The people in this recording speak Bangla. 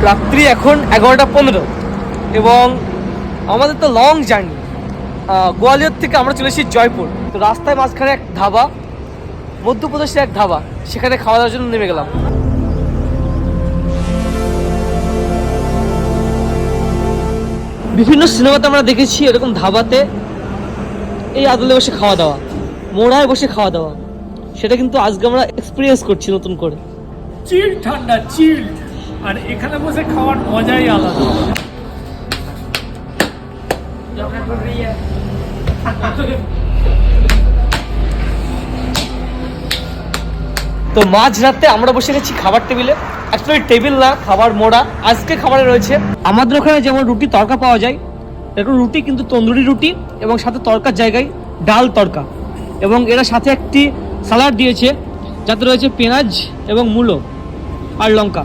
রাত্রি এখন 11:15 এবং আমাদের তো লং জার্নি। গোয়ালিয়র থেকে আমরা চলে এসেছি জয়পুর। তো রাস্তায় মাঝখানে এক ধাবা, মধ্যপ্রদেশের এক ধাবা, সেখানে খাওয়া দাওয়ার জন্য নেমে গেলাম। বিভিন্ন সিনেমাতে আমরা দেখেছি এরকম ধাবাতে এই আদলে বসে খাওয়া দাওয়া, মোড়ায় বসে খাওয়া দাওয়া, সেটা কিন্তু আজকে আমরা এক্সপিরিয়েন্স করছি নতুন করে। চিল ঠান্ডা চিল, আর এখানে বসে খাওয়ার মজাই আলাদা। তো মাঝরাতে আমরা বসে গেছি খাবার টেবিলে। অ্যাকচুয়ালি টেবিল না, খাবার মোড়া। আজকে খাবারে রয়েছে আমাদের ওখানে যেমন রুটি তড়কা পাওয়া যায়, এরকম রুটি কিন্তু তন্দুরি রুটি, এবং সাথে তড়কার জায়গায় ডাল তড়কা, এবং এরা সাথে একটি সালাড দিয়েছে যাতে রয়েছে পেঁয়াজ এবং মূলো আর লঙ্কা।